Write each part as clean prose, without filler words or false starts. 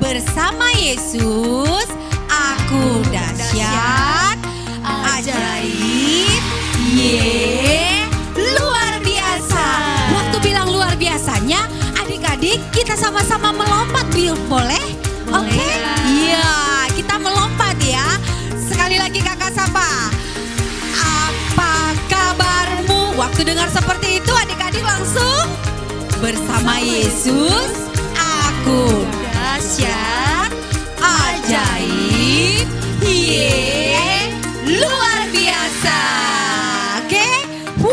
Bersama Yesus aku dahsyat, ajaib, luar biasa. Waktu bilang luar biasanya, adik-adik kita sama-sama melompat, boleh? Oke? Iya, kita melompat ya. Sekali lagi kakak sapa. Apa kabarmu? Waktu dengar seperti itu adik-adik langsung bersama Yesus aku dahsyat, ajaib, luar biasa. Oke, 1,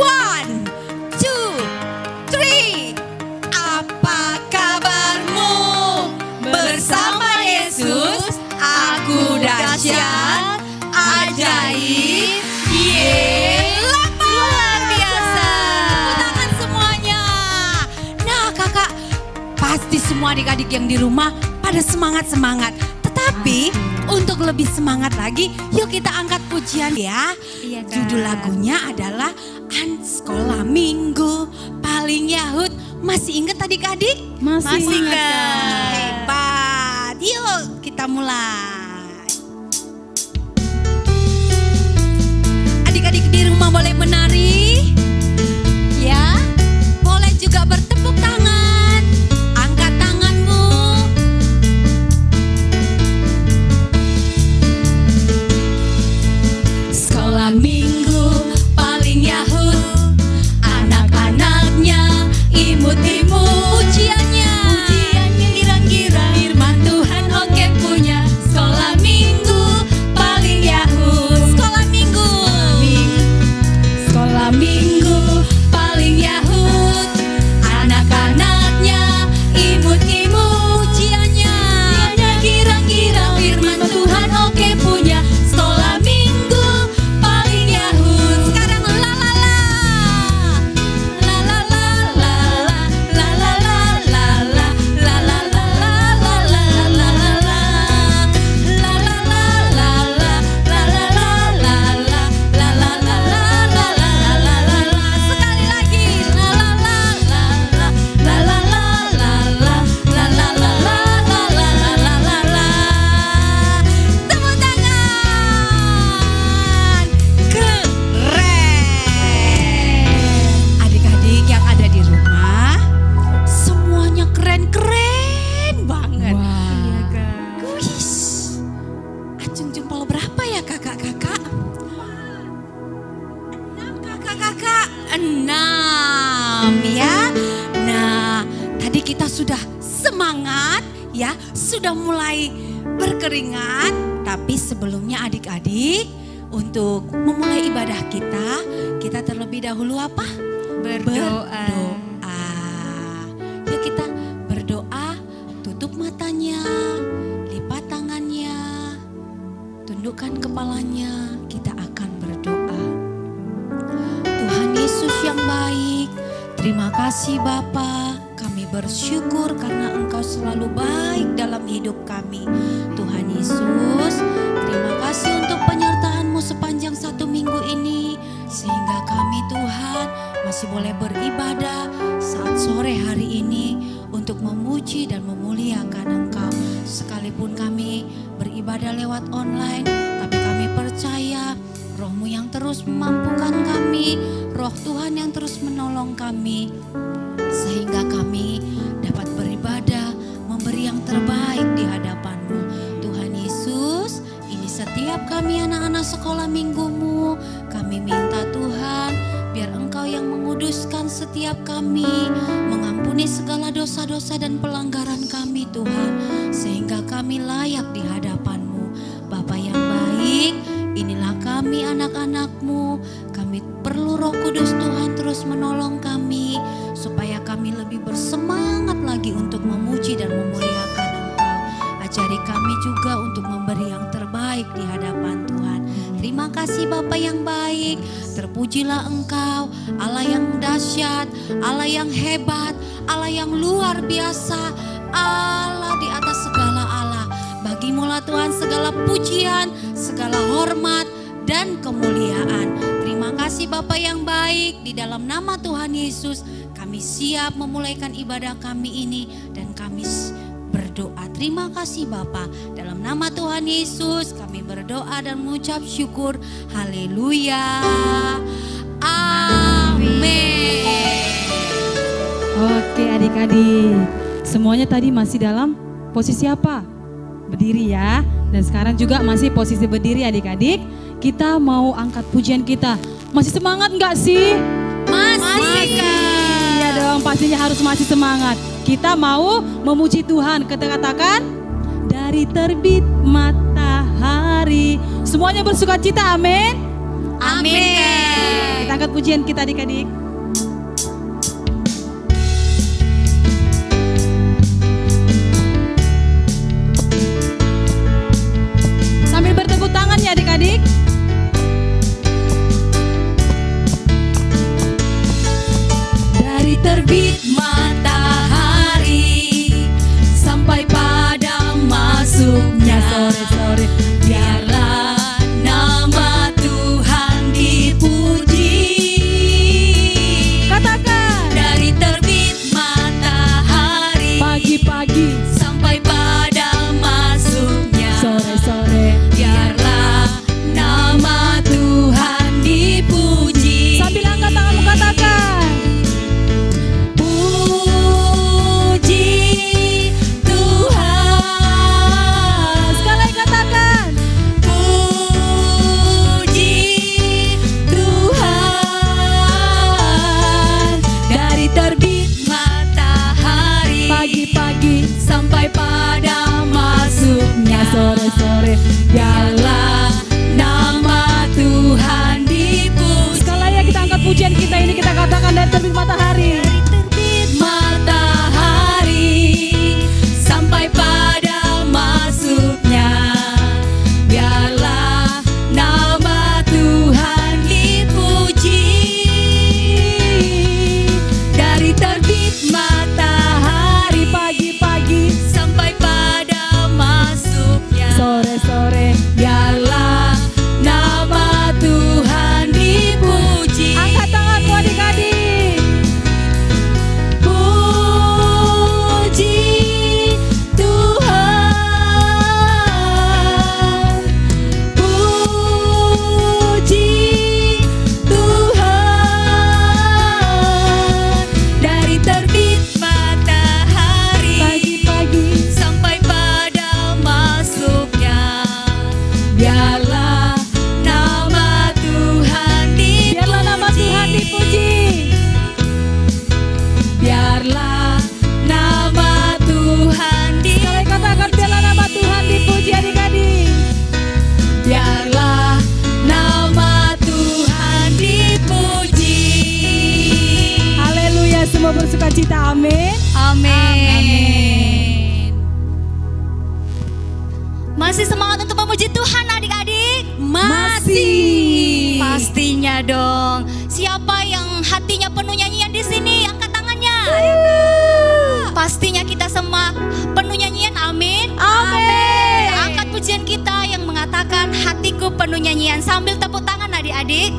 2, 3. Apa kabarmu? Bersama Yesus aku dahsyat, ajaib, luar biasa. Tepuk tangan semuanya. Nah kakak, pasti semua adik-adik yang di rumah pada semangat-semangat. Tetapi untuk lebih semangat lagi, yuk kita angkat pujian ya. Iya, Kak. Judul lagunya adalah Sekolah Minggu Paling Yahud. Masih ingat adik-adik? Masih ingat, Kak. Kak. Hebat. Yuk kita mulai. Adik-adik di rumah boleh menari. Ya, boleh juga bertepuk tangan. Angkat tanganmu. Sekolah Minggu paling Yahud, anak-anaknya imut-imut. Pujiannya girang-girang, firman Tuhan oke punya. Sekolah Minggu paling Yahud. Sekolah Minggu paling Yahud, anak-anaknya imut-imut. Pujiannya girang-girang, firman Tuhan oke punya. Sekolah Minggu paling Yahud. Sekarang la la la la la la la la la la la la la sekali lagi la la la la la la la la la la la la la. Tepuk tangan. Keren. Adik-adik yang ada di rumah, semuanya keren-keren banget. Iya, Kak. Wis, acung jempol berapa ya kakak-kakak? 6 kakak-kakak, 6 ya. Nah, tadi kita sudah semangat ya, sudah mulai berkeringat. Tapi sebelumnya adik-adik, untuk memulai ibadah kita terlebih dahulu apa? Berdoa. Yuk kita berdoa, tutup matanya, lipat tangannya, tundukkan kepalanya, kita akan berdoa. Tuhan Yesus yang baik, terima kasih Bapa, kami bersyukur karena Engkau selalu baik dalam hidup kami. Tuhan Yesus, terima kasih untuk penyertaan-Mu sepanjang 1 minggu ini, sehingga kami Tuhan masih boleh beribadah saat sore hari ini untuk memuji dan memuliakan Engkau. Sekalipun kami beribadah lewat online, tapi kami percaya Roh-Mu yang terus memampukan kami, Roh Tuhan yang terus menolong kami, sehingga kami dapat beribadah, memberi yang terbaik di hadapan-Mu. Tuhan Yesus, ini setiap kami anak-anak sekolah minggu-Mu, kami minta Tuhan, biar Engkau yang menguduskan setiap kami, mengampuni segala dosa-dosa dan pelanggaran kami Tuhan, sehingga kami layak di hadapan-Mu. Bapa yang baik, inilah kami anak-anak-Mu, kami perlu Roh Kudus Tuhan terus menolong kami, supaya kami lebih bersemangat lagi untuk memuji dan memuliakan Engkau. Ajari kami juga untuk memberi yang terbaik di hadapan Tuhan. Terima kasih Bapa yang baik, terpujilah Engkau, Allah yang dahsyat, Allah yang hebat, Allah yang luar biasa, Allah di atas segala Allah. Bagimulah Tuhan segala pujian, segala hormat dan kemuliaan. Terima kasih Bapa yang baik, di dalam nama Tuhan Yesus kami siap memulaikan ibadah kami ini, dan kami berdoa berdoa. Terima kasih Bapa. Dalam nama Tuhan Yesus kami berdoa dan mengucap syukur. Haleluya. Amin. Oke adik-adik, semuanya tadi masih dalam posisi apa? Berdiri ya. Dan sekarang juga masih posisi berdiri adik-adik. Kita mau angkat pujian kita. Masih semangat nggak sih? Masih. Iya dong, pastinya harus masih semangat. Kita mau memuji Tuhan. Kita katakan dari terbit matahari. Semuanya bersukacita, amin. Amin. Kita angkat pujian kita adik-adik. Sambil bertepuk tangan ya adik-adik. Dari terbit matahari sampai pada masuknya Sore-sore biarlah nama Tuhan dipuji. katakan Dari terbit matahari pagi-pagi, sampai pada masuknya sore-sore. biarlah nama Tuhan dipuji. Sambil angkat tanganmu katakan Puji Tuhan. sekali lagi katakan Puji Tuhan. Dari terbit matahari pagi-pagi, sampai pada masuknya sore-sore. biarlah nama Tuhan dipuji. Sekali lagi kita angkat pujian kita ini, kita katakan dari terbit matahari. Dari terbit matahari sampai pada masuknya biarlah nama Tuhan dipuji. Dari terbit matahari Pagi-pagi, sampai pada masuknya sore-sore. biarlah nama Tuhan dipuji. Angkat tanganmu adik-adik. Puji Tuhan. Puji Tuhan. Dari terbit matahari Pagi-pagi, sampai pada masuknya biarlah nama Tuhan dipuji. biarlah nama Tuhan dipuji. Biarlah nama Tuhan Sekali lagi katakan biarlah nama Tuhan dipuji adik-adik. Biarlah nama Tuhan dipuji. Haleluya, semua bersukacita, amin. Amin. Masih semangat untuk memuji Tuhan adik-adik? Masih. Pastinya dong. Siapa yang hatinya penuh nyanyian di sini? Angkat tangannya. Pastinya kita semua penuh nyanyian, amin. Amin. Angkat pujian kita yang mengatakan hatiku penuh nyanyian sambil tepuk tangan adik-adik.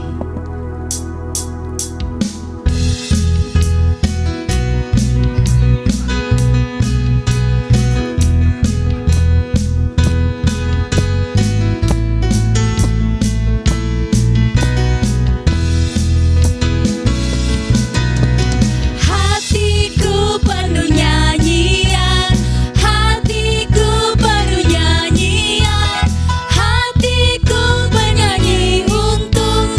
Hatiku penuh nyanyian, hatiku penuh nyanyian, hatiku bernyanyi untuk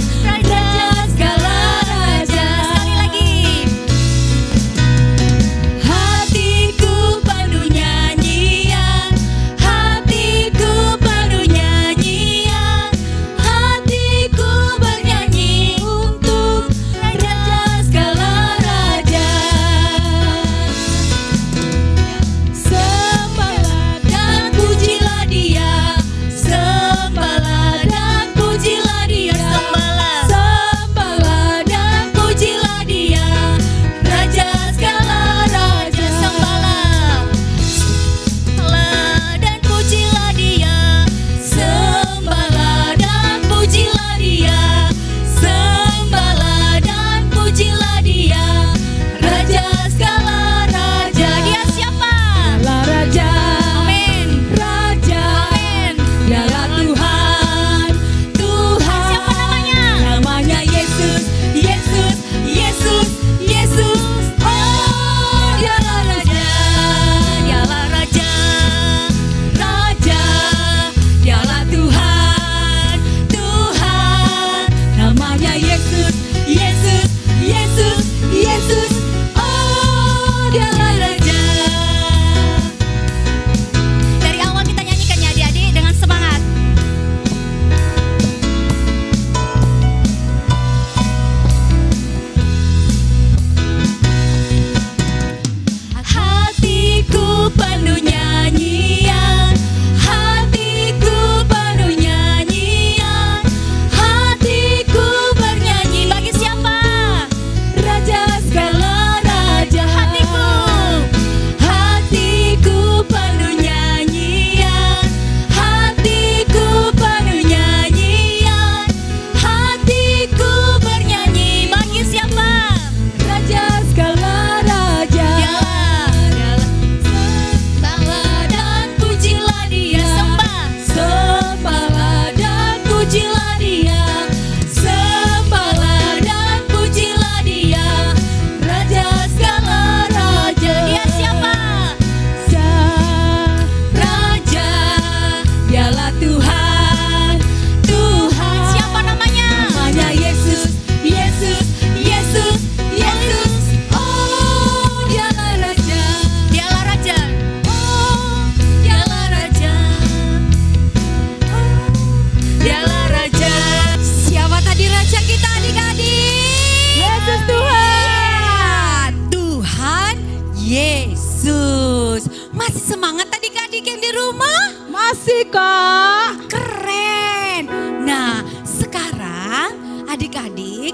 Masih semangat adik-adik yang di rumah? Masih Kak. Keren. Nah, sekarang adik-adik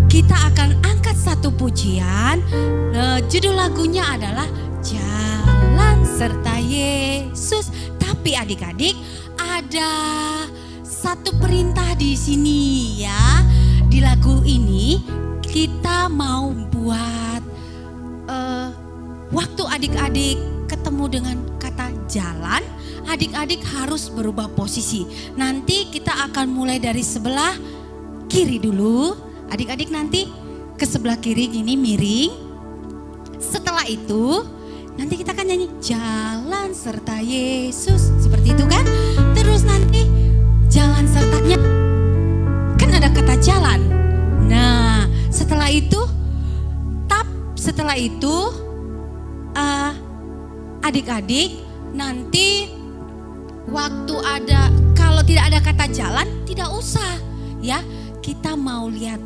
kita akan angkat satu pujian. Judul lagunya adalah Jalan Serta Yesus. Tapi adik-adik ada satu perintah di sini ya. Di lagu ini kita mau buat waktu adik-adik ketemu dengan kata jalan, adik-adik harus berubah posisi. Nanti kita akan mulai dari sebelah kiri dulu. Adik-adik nanti ke sebelah kiri gini miring. Setelah itu nanti kita akan nyanyi jalan serta Yesus. Seperti itu kan? Terus nanti jalan sertanya kan ada kata jalan. Nah setelah itu adik-adik nanti waktu ada, kalau tidak ada kata jalan tidak usah ya, kita mau lihat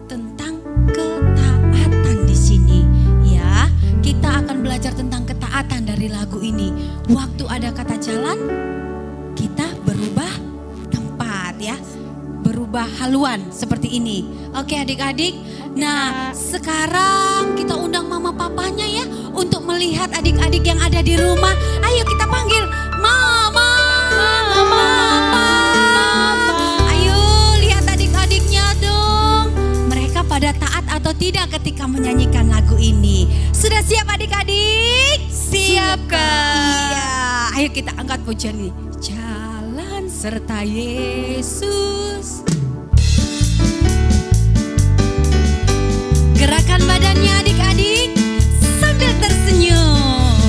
tentang ketaatan di sini ya. Kita akan belajar tentang ketaatan dari lagu ini. Waktu ada kata jalan kita berubah tempat ya, berubah haluan seperti ini. Oke adik-adik. Nah sekarang kita undang mama papanya ya untuk melihat adik-adik yang ada di rumah. Ayo kita panggil mama, mama, papa. Ayo lihat adik-adiknya dong. Mereka pada taat atau tidak ketika menyanyikan lagu ini. Sudah siap adik-adik? Siap Kak. Iya. Ayo kita angkat pujian ini. Jalan serta Yesus. Gerakan badannya adik-adik sambil tersenyum.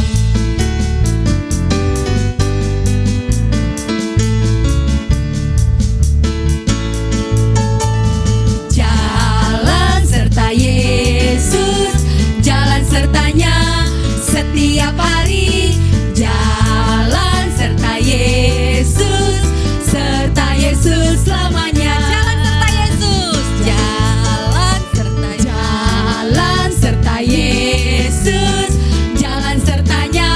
Jalan serta Yesus, jalan sertanya setiap hari. Jalan serta Yesus, serta Yesus selamanya. Jalan serta Yesus, jalan serta Yesus, jalan sertanya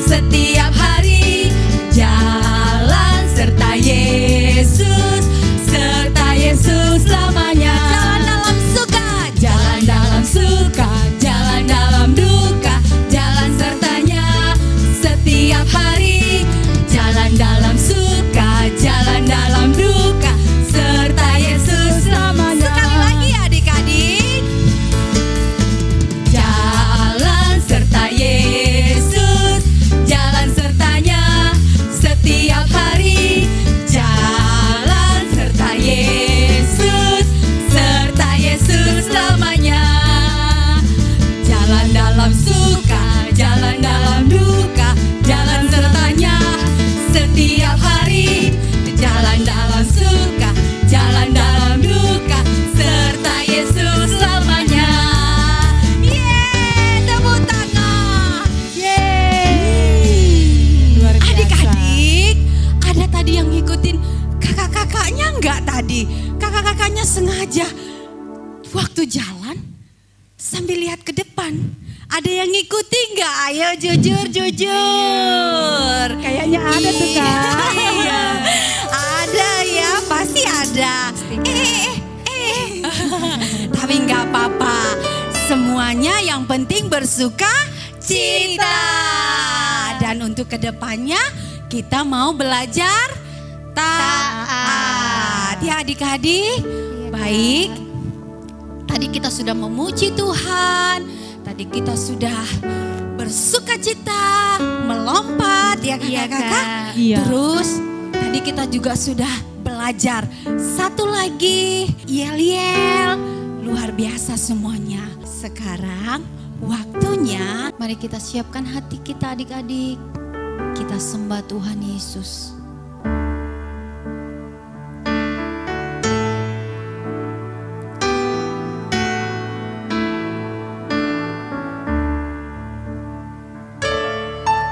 setiap hari. Jalan serta Yesus, serta Yesus selamanya. Jalan dalam suka, jalan dalam duka, jalan sertanya setiap hari. Jalan dalam suka, jalan dalam duka, serta Yesus selamanya. Sekali lagi adik-adik. Jalan serta Yesus, jalan sertanya setiap hari. Jalan serta Yesus, serta Yesus selamanya. Jalan dalam suka, jalan dalam duka, jalan sertanya setiap hari. Jalan dalam suka, jalan dalam duka, serta Yesus selamanya. Yeay, tepuk tangan. Yeay. Luar biasa. Adik-adik, ada tadi yang ngikutin kakak-kakaknya enggak tadi? Kakak-kakaknya sengaja waktu jalan sambil lihat ke depan. Ada yang ngikuti enggak? Ayo jujur. Kayaknya ada tuh Kak. Iya. Ada ya, pasti ada. Tapi nggak apa-apa. Semuanya yang penting bersuka cita. Dan untuk kedepannya kita mau belajar taat. Ya adik-adik. Baik. Tadi kita sudah memuji Tuhan. Tadi kita sudah bersuka cita, melompat ya kakak-kakak. Iya. Terus tadi kita juga sudah belajar satu lagi, yel-yel. Luar biasa semuanya. Sekarang waktunya mari kita siapkan hati kita adik-adik. Kita sembah Tuhan Yesus.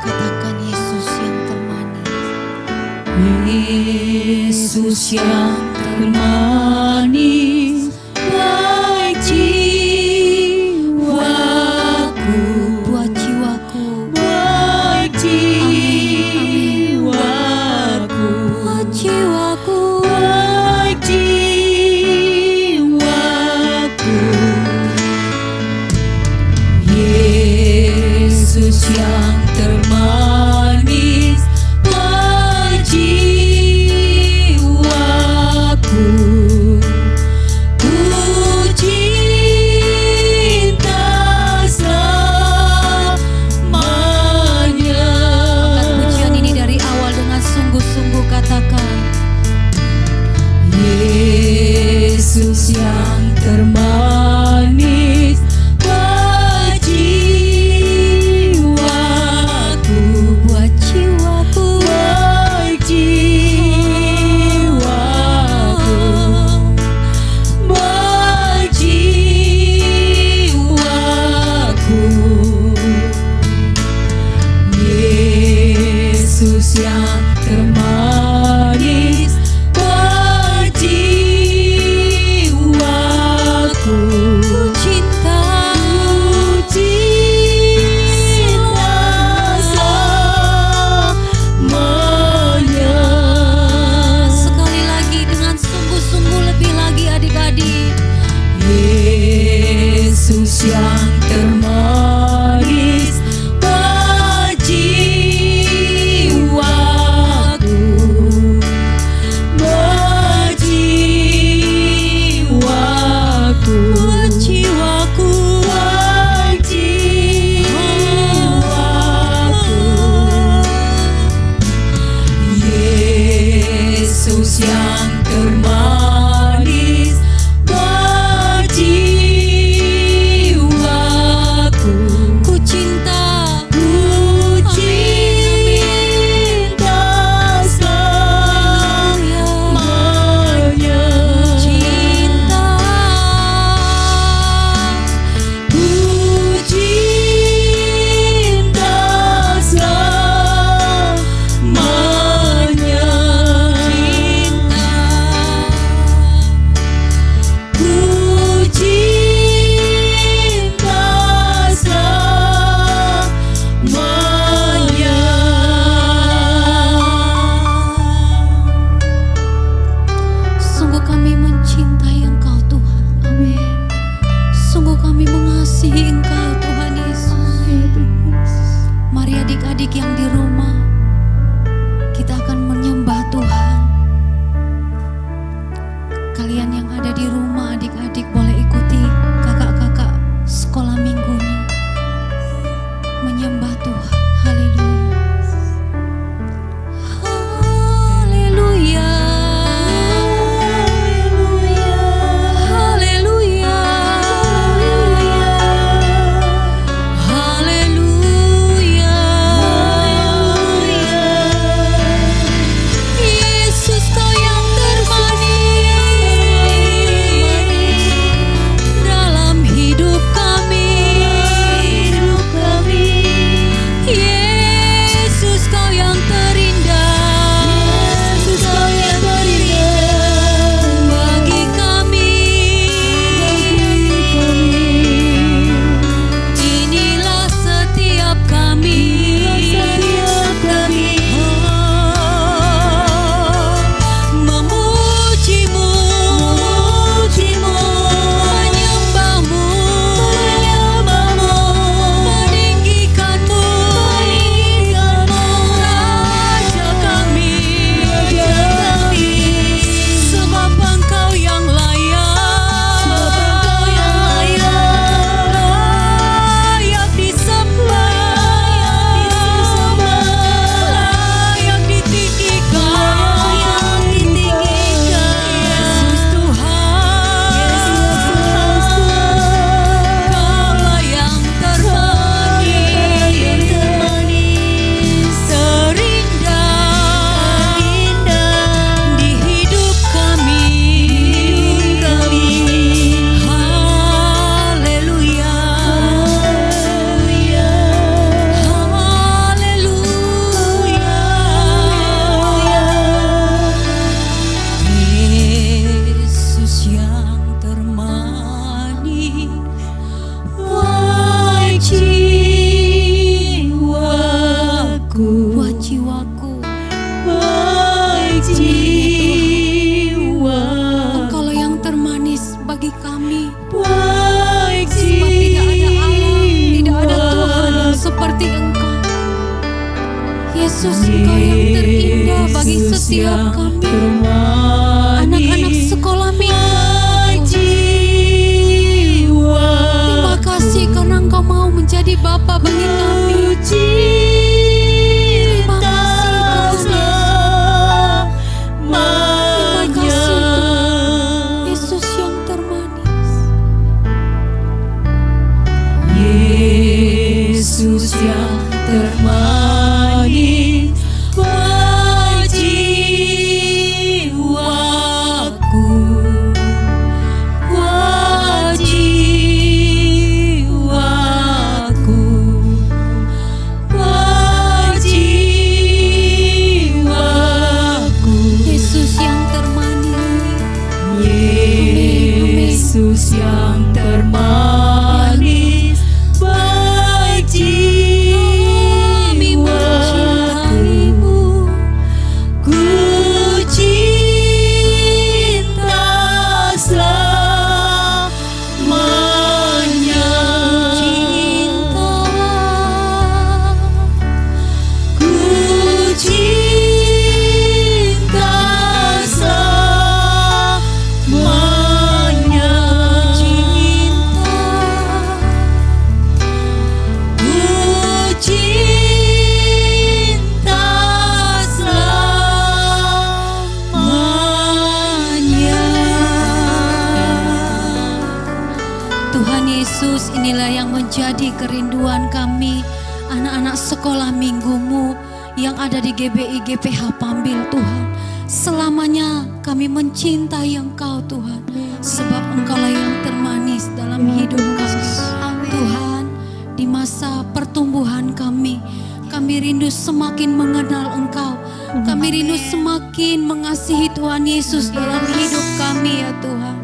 Katakan Yesus yang termanis. Yesus yang termanis, baik jiwaku, buat jiwaku, mengasihi Engkau Tuhan Yesus. Mari adik-adik yang di rumah, kita akan menyembah Tuhan. Kalian yang ada di rumah, adik-adik boleh ikuti kakak-kakak sekolah minggunya. Menyembah Tuhan. Haleluya. Haleluya. Haleluya. Haleluya. Yesus Kau yang termanis dalam hidup kami. Yesus Kau yang terindah bagi kami. Inilah setiap kami memuji-Mu, menyembah-Mu, meninggikan-Mu, Raja kami, sebab Engkau yang layak, layak disembah, layak ditinggikan. Yesus Tuhan, Kaulah yang termanis, terindah di hidup kami. Haleluya. Yesus yang termanis, wahai jiwaku, Engkaulah yang termanis bagi kami. Sebab tidak ada Allah, tidak ada Tuhan yang seperti Engkau. Yesus, Engkau yang terindah bagi setiap kami, anak-anak sekolah minggu. Terima kasih karena Engkau mau menjadi Bapa bagi kami. Terima kasih Tuhan Yesus. Terima kasih Tuhan Yesus yang termanis. Yesus yang termanis, wahai jiwaku, wahai jiwaku, wahai jiwaku. Yesus yang termanis. Yesus yang termanis, wahai Kami mencintaimu. ku cinta selamanya. Ku cinta selamanya. Ku cinta selamanya. Tuhan Yesus, inilah yang menjadi kerinduan kami, anak-anak sekolah minggumu yang ada di GBI GPH Pambil Tuhan. Selamanya kami mencintai Engkau Tuhan, sebab Engkaulah yang termanis dalam hidup kami. Tuhan, di masa pertumbuhan kami rindu semakin mengenal Engkau. Kami rindu semakin mengasihi Tuhan Yesus dalam hidup kami ya Tuhan.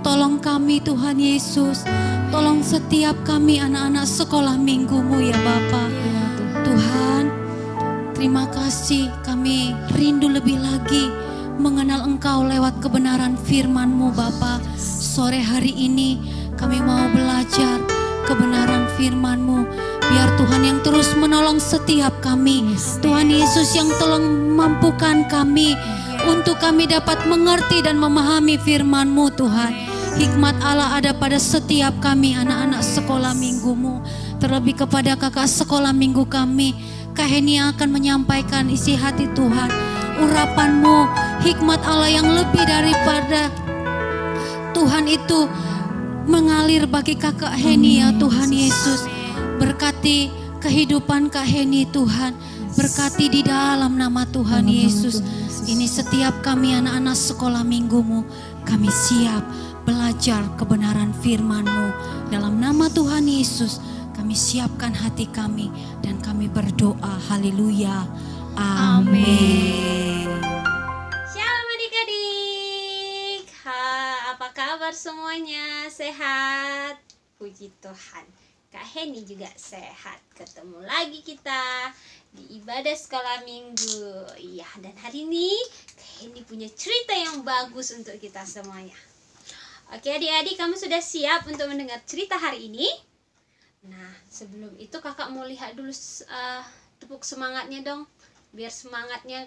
Tolong kami Tuhan Yesus, tolong setiap kami anak-anak sekolah minggumu ya Bapa. Tuhan, terima kasih, kami rindu lebih lagi mengenal Engkau lewat kebenaran firman-Mu Bapa. Sore hari ini kami mau belajar kebenaran firman-Mu. Biar Tuhan yang terus menolong setiap kami. Tuhan Yesus yang tolong mampukan kami untuk kami dapat mengerti dan memahami firman-Mu Tuhan. Hikmat Allah ada pada setiap kami anak-anak sekolah minggu-Mu. Terlebih kepada kakak sekolah minggu kami, Kak Heni yang akan menyampaikan isi hati Tuhan. Urapan-Mu, hikmat Allah yang lebih daripada Tuhan itu mengalir bagi kakak Heni ya Tuhan Yesus. Berkati kehidupan Kak Heni Tuhan. Berkati di dalam nama Tuhan Yesus. Ini setiap kami anak-anak sekolah minggu-Mu, kami siap belajar kebenaran firman-Mu. Dalam nama Tuhan Yesus, kami siapkan hati kami dan kami berdoa. Haleluya. Amin. Shalom adik-adik. Apa kabar semuanya? Sehat? Puji Tuhan. Kak Heni juga sehat. Ketemu lagi kita di ibadah sekolah minggu. Iya, dan hari ini Kak Heni punya cerita yang bagus untuk kita semuanya. Oke adik-adik, kamu sudah siap untuk mendengar cerita hari ini? Nah, sebelum itu kakak mau lihat dulu tepuk semangatnya dong. Biar semangatnya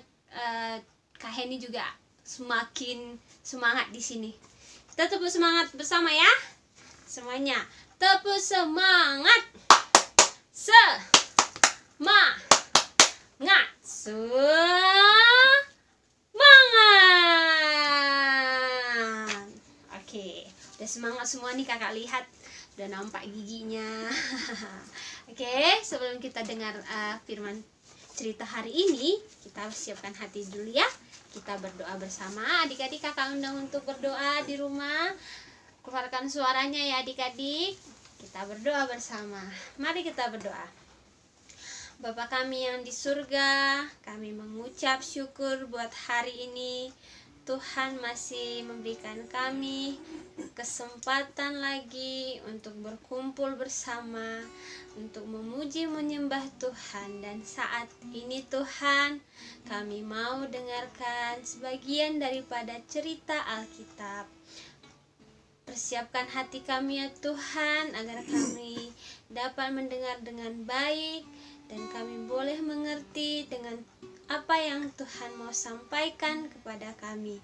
Kak Heni juga semakin semangat di sini. Kita tepuk semangat bersama ya. Semuanya, tepuk semangat. Semangat. Oke, udah semangat semua nih kakak lihat. Udah nampak giginya. Oke, sebelum kita dengar firman cerita hari ini, kita siapkan hati dulu ya. Kita berdoa bersama. Adik-adik kakak undang untuk berdoa di rumah. Keluarkan suaranya ya adik-adik. Kita berdoa bersama. Mari kita berdoa. Bapa kami yang di surga, kami mengucap syukur buat hari ini. Tuhan masih memberikan kami kesempatan lagi untuk berkumpul bersama, untuk memuji menyembah Tuhan. Dan saat ini Tuhan, kami mau dengarkan sebagian daripada cerita Alkitab. Persiapkan hati kami ya Tuhan, agar kami dapat mendengar dengan baik dan kami boleh mengerti dengan apa yang Tuhan mau sampaikan kepada kami,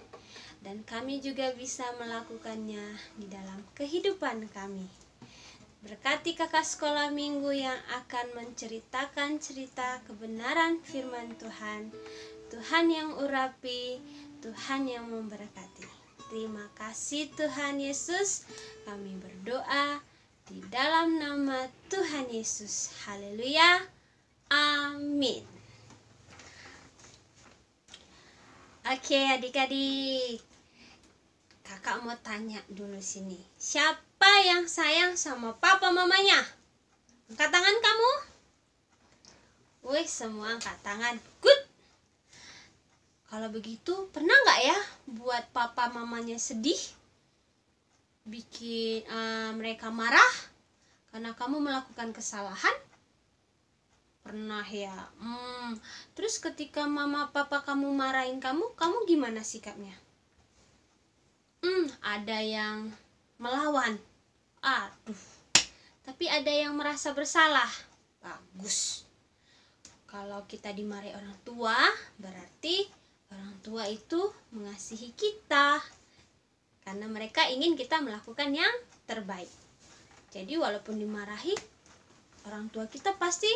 dan kami juga bisa melakukannya di dalam kehidupan kami. Berkati kakak sekolah minggu yang akan menceritakan cerita kebenaran firman Tuhan. Tuhan yang urapi, Tuhan yang memberkati. Terima kasih Tuhan Yesus. Kami berdoa di dalam nama Tuhan Yesus. Haleluya. Amin. Oke adik-adik, kakak mau tanya dulu sini. Siapa yang sayang sama papa mamanya? Angkat tangan kamu. Wih, semua angkat tangan. Good. Kalau begitu, pernah nggak ya buat papa mamanya sedih? Bikin mereka marah karena kamu melakukan kesalahan? Pernah ya. Terus ketika mama papa kamu marahin kamu gimana sikapnya? Ada yang melawan. Aduh. Tapi ada yang merasa bersalah. Bagus. Kalau kita dimarahi orang tua, berarti orang tua itu mengasihi kita. Karena mereka ingin kita melakukan yang terbaik. Jadi walaupun dimarahi, orang tua kita pasti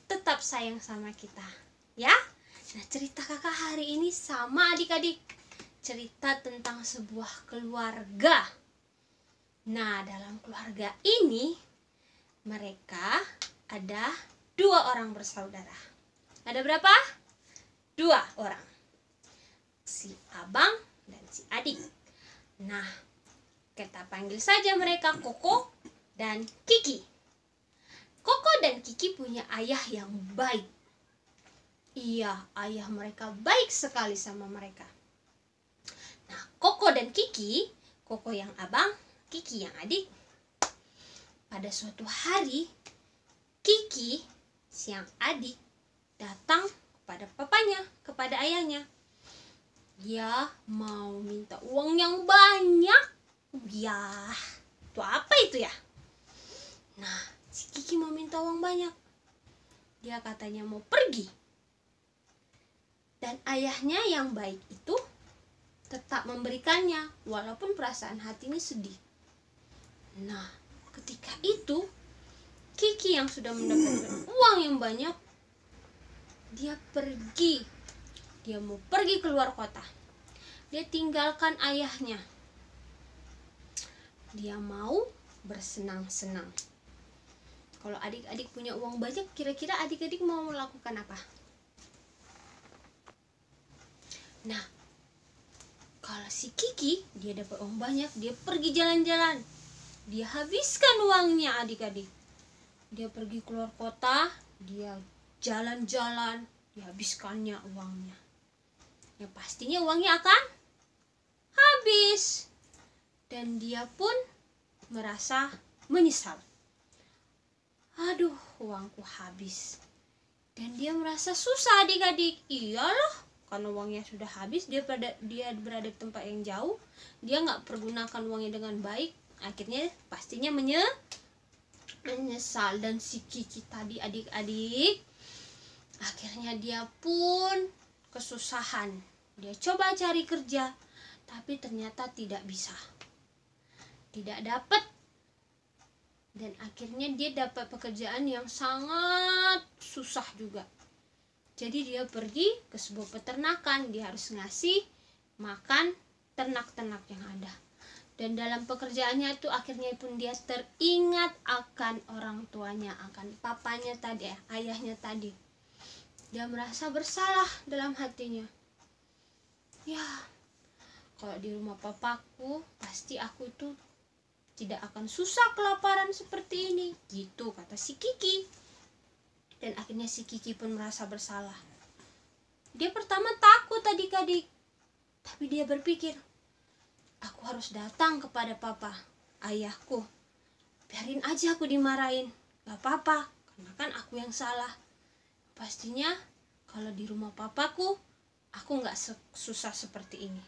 tetap sayang sama kita, ya. Nah, cerita kakak hari ini sama adik-adik, cerita tentang sebuah keluarga. Nah, dalam keluarga ini mereka ada 2 orang bersaudara. Ada berapa? 2 orang, si abang dan si adik. Nah, kita panggil saja mereka Koko dan Kiki. Koko dan Kiki punya ayah yang baik. Iya, ayah mereka baik sekali sama mereka. Nah, Koko dan Kiki, Koko yang abang, Kiki yang adik. Pada suatu hari, Kiki, siang adik, datang kepada papanya, kepada ayahnya. Dia mau minta uang yang banyak. Ya, itu apa itu ya? Nah, si Kiki mau minta uang banyak. Dia katanya mau pergi. Dan ayahnya yang baik itu tetap memberikannya walaupun perasaan hatinya sedih. Nah, ketika itu Kiki yang sudah mendapatkan uang yang banyak, dia pergi. Dia mau pergi keluar kota. Dia tinggalkan ayahnya. Dia mau bersenang-senang. Kalau adik-adik punya uang banyak, kira-kira adik-adik mau melakukan apa? Nah, kalau si Kiki, dia dapat uang banyak, dia pergi jalan-jalan. Dia habiskan uangnya adik-adik. Dia pergi keluar kota, dia jalan-jalan, dihabiskannya uangnya. Ya pastinya uangnya akan habis. Dan dia pun merasa menyesal. Aduh, uangku habis. Dan dia merasa susah adik-adik. Iyalah, karena uangnya sudah habis, dia berada di tempat yang jauh, dia nggak pergunakan uangnya dengan baik, akhirnya pastinya menyesal. Dan si Kiki tadi adik-adik, akhirnya dia pun kesusahan. Dia coba cari kerja, tapi ternyata tidak bisa, tidak dapat. Dan akhirnya dia dapat pekerjaan yang sangat susah juga. Jadi dia pergi ke sebuah peternakan, dia harus ngasih makan ternak-ternak yang ada. Dan dalam pekerjaannya itu akhirnya pun dia teringat akan orang tuanya, akan papanya tadi, ayahnya tadi. Dia merasa bersalah dalam hatinya. Ya, kalau di rumah papaku pasti aku itu tidak akan susah kelaparan seperti ini, gitu kata si Kiki. Dan akhirnya si Kiki pun merasa bersalah. Dia pertama takut adik-adik, tapi dia berpikir, aku harus datang kepada papa, ayahku. Biarin aja aku dimarahin, gak apa-apa, karena kan aku yang salah. Pastinya kalau di rumah papaku, aku gak susah seperti ini.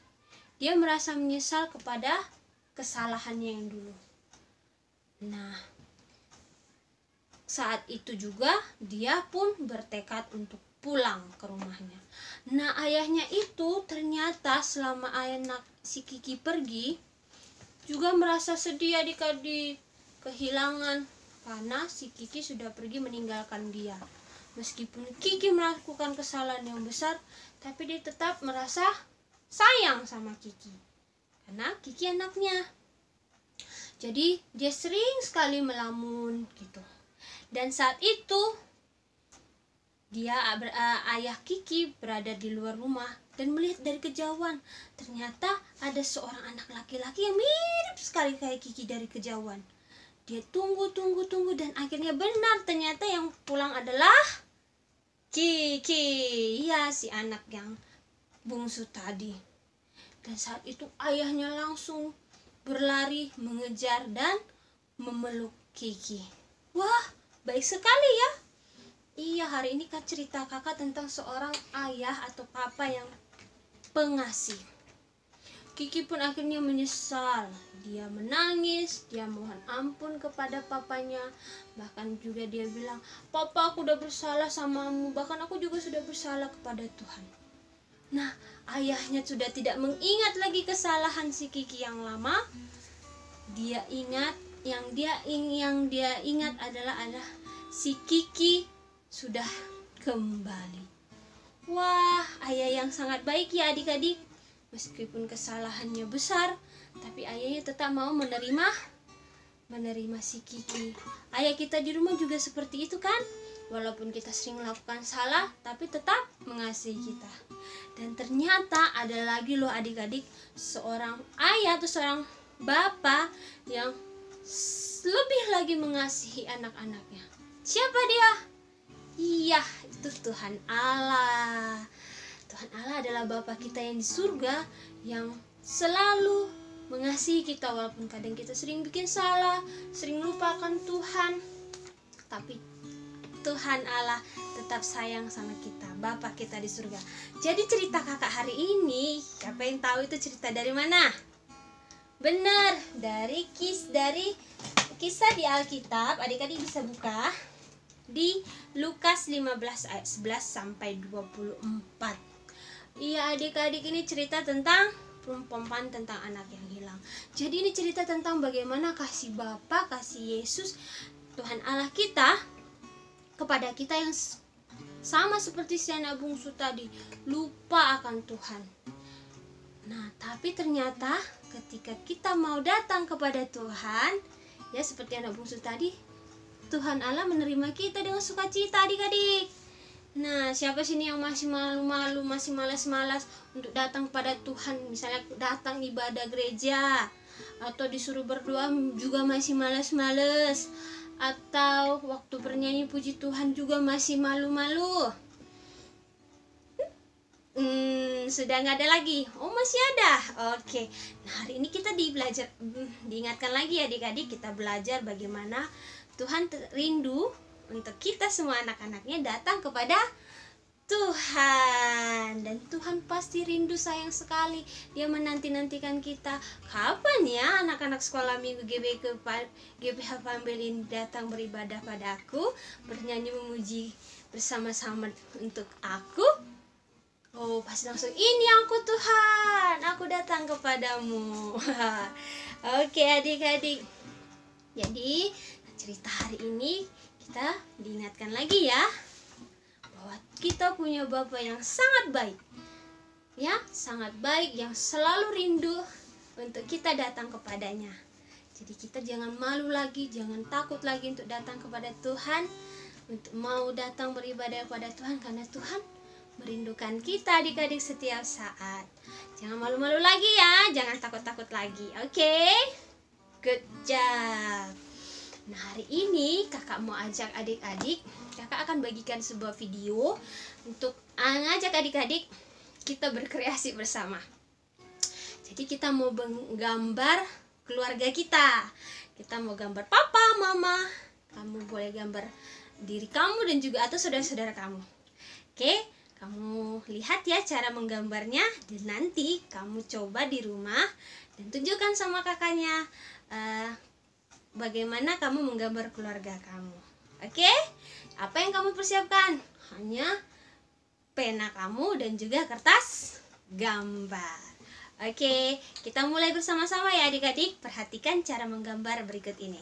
Dia merasa menyesal kepada kesalahannya yang dulu. Nah, saat itu juga dia pun bertekad untuk pulang ke rumahnya. Nah, ayahnya itu ternyata selama anak si Kiki pergi juga merasa sedih adik-adik, kehilangan, karena si Kiki sudah pergi meninggalkan dia. Meskipun Kiki melakukan kesalahan yang besar, tapi dia tetap merasa sayang sama Kiki, karena Kiki anaknya. Jadi dia sering sekali melamun gitu. Dan saat itu ayah Kiki berada di luar rumah dan melihat dari kejauhan, ternyata ada seorang anak laki-laki yang mirip sekali kayak Kiki dari kejauhan. Dia tunggu dan akhirnya benar, ternyata yang pulang adalah Kiki. Ya, si anak yang bungsu tadi. Dan saat itu ayahnya langsung berlari mengejar dan memeluk Kiki. Wah, baik sekali ya. Iya, hari ini cerita kakak tentang seorang ayah atau papa yang pengasih. Kiki pun akhirnya menyesal. Dia menangis, dia mohon ampun kepada papanya. Bahkan juga dia bilang, "Papa, aku udah bersalah samamu. Bahkan aku juga sudah bersalah kepada Tuhan." Nah, ayahnya sudah tidak mengingat lagi kesalahan si Kiki yang lama. Dia ingat, yang dia ingat adalah si Kiki sudah kembali. Wah, ayah yang sangat baik ya adik-adik. Meskipun kesalahannya besar, tapi ayahnya tetap mau menerima si Kiki. Ayah kita di rumah juga seperti itu kan? Walaupun kita sering melakukan salah, tapi tetap mengasihi kita. Dan ternyata ada lagi loh adik-adik, seorang ayah atau seorang bapak yang lebih lagi mengasihi anak-anaknya. Siapa dia? Iya, itu Tuhan Allah. Tuhan Allah adalah Bapa kita yang di surga, yang selalu mengasihi kita walaupun kadang kita sering bikin salah, sering lupakan Tuhan. Tapi Tuhan Allah tetap sayang sama kita, Bapa kita di surga. Jadi cerita kakak hari ini, siapa yang tahu itu cerita dari mana? Benar, dari kisah di Alkitab, adik-adik bisa buka di Lukas 15 ayat 11 sampai 24. Iya adik-adik, ini cerita tentang perumpamaan tentang anak yang hilang. Jadi ini cerita tentang bagaimana kasih Bapa, kasih Yesus, Tuhan Allah kita kepada kita yang sama seperti si anak bungsu tadi, lupa akan Tuhan. Nah, tapi ternyata ketika kita mau datang kepada Tuhan, ya seperti anak bungsu tadi, Tuhan Allah menerima kita dengan sukacita adik-adik. Nah, siapa sini yang masih malu-malu, masih malas-malas untuk datang kepada Tuhan? Misalnya datang ibadah gereja, atau disuruh berdoa juga masih malas-malas, atau waktu bernyanyi puji Tuhan juga masih malu-malu. Sudah nggak ada lagi? Oh, masih ada. Oke. Nah, hari ini kita diingatkan lagi adik-adik, kita belajar bagaimana Tuhan rindu untuk kita semua anak-anaknya datang kepada Tuhan. Dan Tuhan pasti rindu sayang sekali. Dia menanti-nantikan kita. Kapan ya anak-anak sekolah minggu GPH Pambelin datang beribadah padaku, bernyanyi memuji bersama-sama untuk aku? Oh, pasti langsung, ini aku Tuhan, aku datang kepadamu. Oke adik-adik. Jadi cerita hari ini kita diingatkan lagi ya, bahwa kita punya Bapa yang sangat baik. Ya, sangat baik, yang selalu rindu untuk kita datang kepadanya. Jadi kita jangan malu lagi, jangan takut lagi untuk datang kepada Tuhan, untuk mau datang beribadah kepada Tuhan, karena Tuhan merindukan kita adik-adik setiap saat. Jangan malu-malu lagi ya, jangan takut-takut lagi. Oke? Good job. Nah, hari ini kakak mau ajak adik-adik, kakak akan bagikan sebuah video untuk ngajak adik-adik kita berkreasi bersama. Jadi kita mau menggambar keluarga kita. Kita mau gambar papa, mama. Kamu boleh gambar diri kamu dan juga atau saudara-saudara kamu. Oke? Kamu lihat ya cara menggambarnya, dan nanti kamu coba di rumah dan tunjukkan sama kakaknya bagaimana kamu menggambar keluarga kamu. Oke? Apa yang kamu persiapkan? Hanya pena kamu dan juga kertas gambar. Oke, kita mulai bersama-sama ya adik-adik. Perhatikan cara menggambar berikut ini.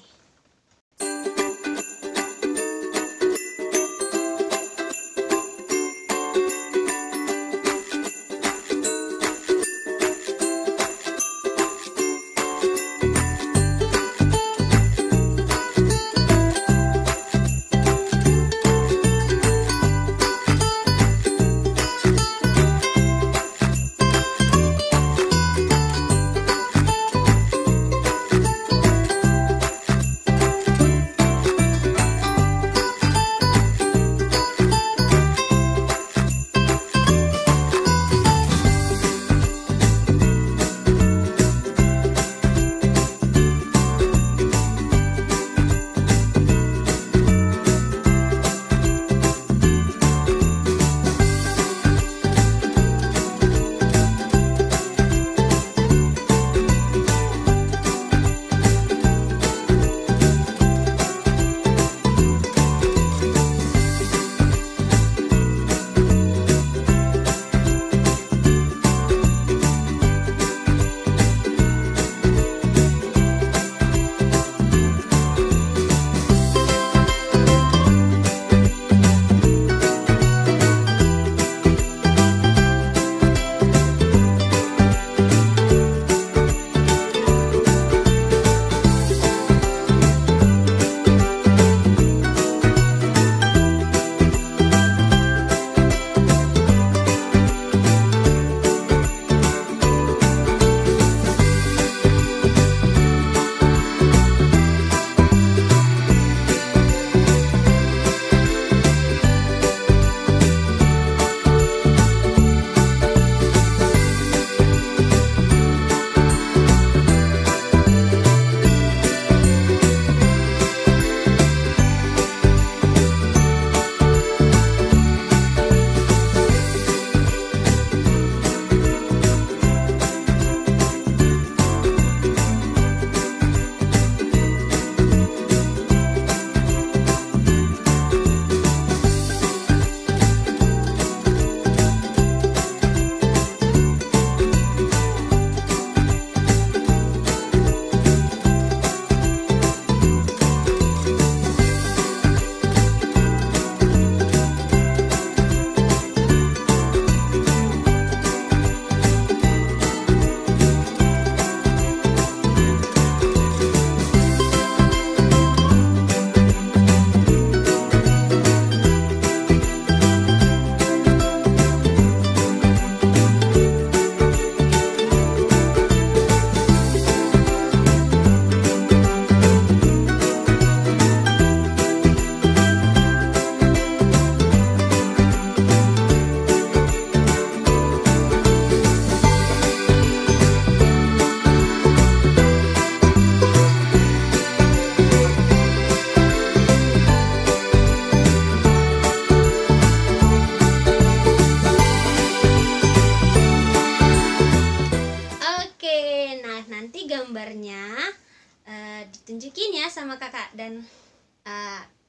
kakak dan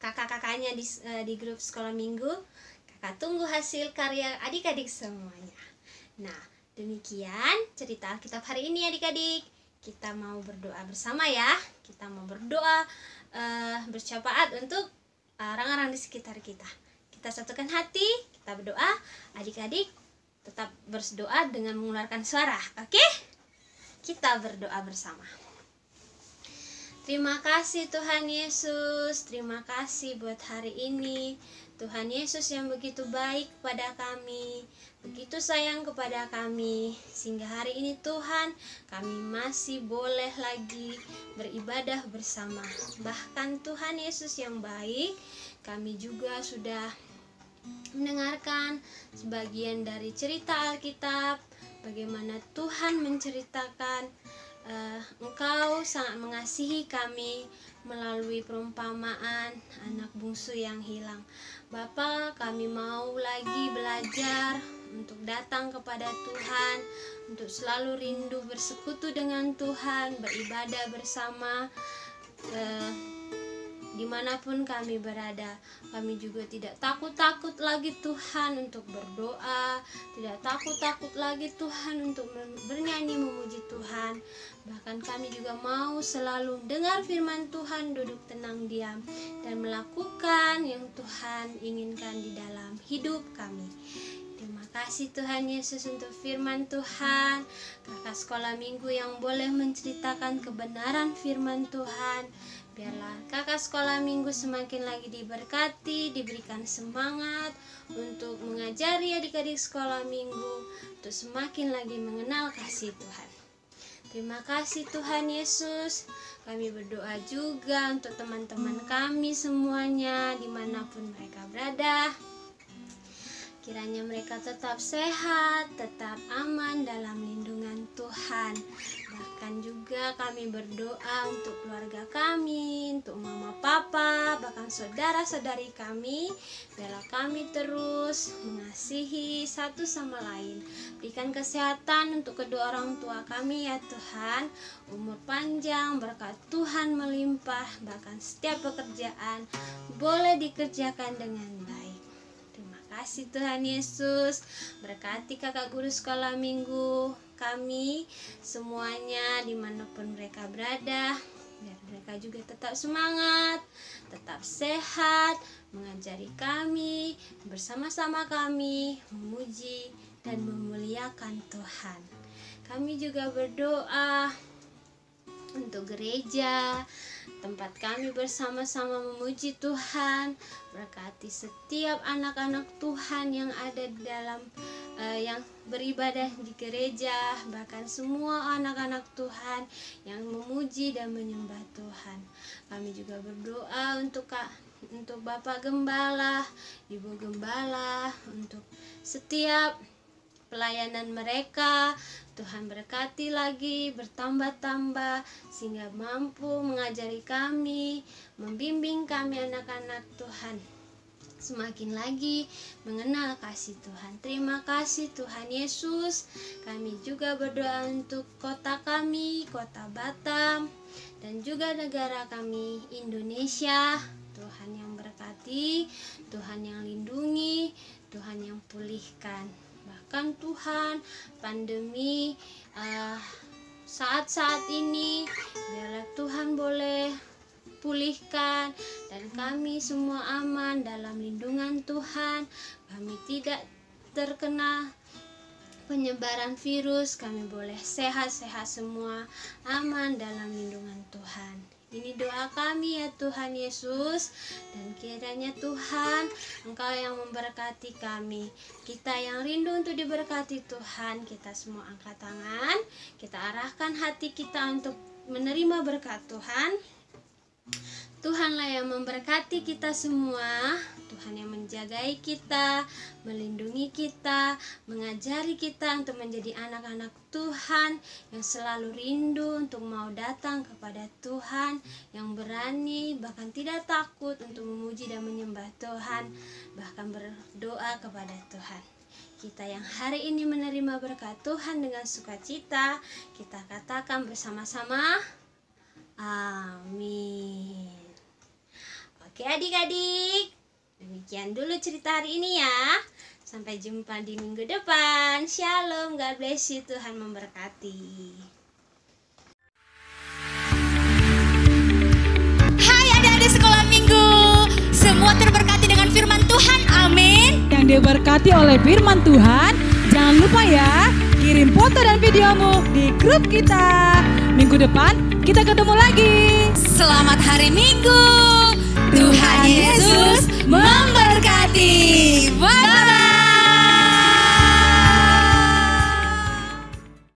kakak-kakaknya di grup sekolah minggu. Kakak tunggu hasil karya adik-adik semuanya. Nah, demikian cerita Alkitab hari ini adik-adik. Kita mau berdoa bersama ya. Kita mau berdoa bersyafaat untuk orang-orang di sekitar kita. Kita satukan hati, kita berdoa. Adik-adik tetap berdoa dengan mengeluarkan suara, oke? Kita berdoa bersama. Terima kasih Tuhan Yesus, terima kasih buat hari ini. Tuhan Yesus yang begitu baik kepada kami, begitu sayang kepada kami, sehingga hari ini Tuhan kami masih boleh lagi beribadah bersama. Bahkan Tuhan Yesus yang baik, kami juga sudah mendengarkan sebagian dari cerita Alkitab, bagaimana Tuhan menceritakan Engkau sangat mengasihi kami melalui perumpamaan anak bungsu yang hilang. Bapa, kami mau lagi belajar untuk datang kepada Tuhan, untuk selalu rindu bersekutu dengan Tuhan, beribadah bersama dimanapun kami berada. Kami juga tidak takut-takut lagi Tuhan untuk berdoa, tidak takut-takut lagi Tuhan untuk bernyanyi memuji Tuhan. Bahkan kami juga mau selalu dengar firman Tuhan, duduk tenang diam, dan melakukan yang Tuhan inginkan di dalam hidup kami. Terima kasih Tuhan Yesus untuk firman Tuhan, kakak sekolah minggu yang boleh menceritakan kebenaran firman Tuhan. Biarlah kakak sekolah minggu semakin lagi diberkati, diberikan semangat untuk mengajari adik-adik sekolah minggu, untuk semakin lagi mengenal kasih Tuhan. Terima kasih Tuhan Yesus. Kami berdoa juga untuk teman-teman kami semuanya dimanapun mereka berada. Kiranya mereka tetap sehat, tetap aman dalam lindungan Tuhan. Bahkan juga kami berdoa untuk keluarga kami, untuk mama papa, bahkan saudara-saudari kami. Biarlah kami terus mengasihi satu sama lain. Berikan kesehatan untuk kedua orang tua kami ya Tuhan. Umur panjang, berkat Tuhan melimpah, bahkan setiap pekerjaan boleh dikerjakan dengan baik. Terima kasih Tuhan Yesus. Berkati kakak guru sekolah minggu kami semuanya dimanapun mereka berada. Biar mereka juga tetap semangat, tetap sehat, mengajari kami, bersama-sama kami memuji dan memuliakan Tuhan. Kami juga berdoa untuk gereja, tempat kami bersama-sama memuji Tuhan. Berkati setiap anak-anak Tuhan yang ada di dalam yang beribadah di gereja, bahkan semua anak-anak Tuhan yang memuji dan menyembah Tuhan. Kami juga berdoa untuk Bapak Gembala, Ibu Gembala, untuk setiap pelayanan mereka. Tuhan berkati lagi, bertambah-tambah, sehingga mampu mengajari kami, membimbing kami anak-anak Tuhan semakin lagi mengenal kasih Tuhan. Terima kasih Tuhan Yesus. Kami juga berdoa untuk kota kami, kota Batam, dan juga negara kami Indonesia. Tuhan yang berkati, Tuhan yang lindungi, Tuhan yang pulihkan. Bahkan Tuhan, pandemi saat-saat ini biarlah Tuhan boleh pulihkan dan kami semua aman dalam lindungan Tuhan. Kami tidak terkena penyebaran virus, kami boleh sehat-sehat semua, aman dalam lindungan Tuhan. Ini doa kami ya Tuhan Yesus, dan kiranya Tuhan Engkau yang memberkati kami. Kita yang rindu untuk diberkati Tuhan, kita semua angkat tangan, kita arahkan hati kita untuk menerima berkat Tuhan. Tuhanlah yang memberkati kita semua, Tuhan yang menjagai kita, melindungi kita, mengajari kita untuk menjadi anak-anak Tuhan yang selalu rindu untuk mau datang kepada Tuhan, yang berani bahkan tidak takut untuk memuji dan menyembah Tuhan, bahkan berdoa kepada Tuhan. Kita yang hari ini menerima berkat Tuhan dengan sukacita, kita katakan bersama-sama, amin. Oke adik-adik, demikian dulu cerita hari ini ya. Sampai jumpa di minggu depan. Shalom, God bless you, Tuhan memberkati. Hai adik-adik sekolah minggu, semua terberkati dengan firman Tuhan, amin. Yang diberkati oleh firman Tuhan, jangan lupa ya, kirim foto dan videomu di grup kita. Minggu depan kita ketemu lagi. Selamat hari Minggu.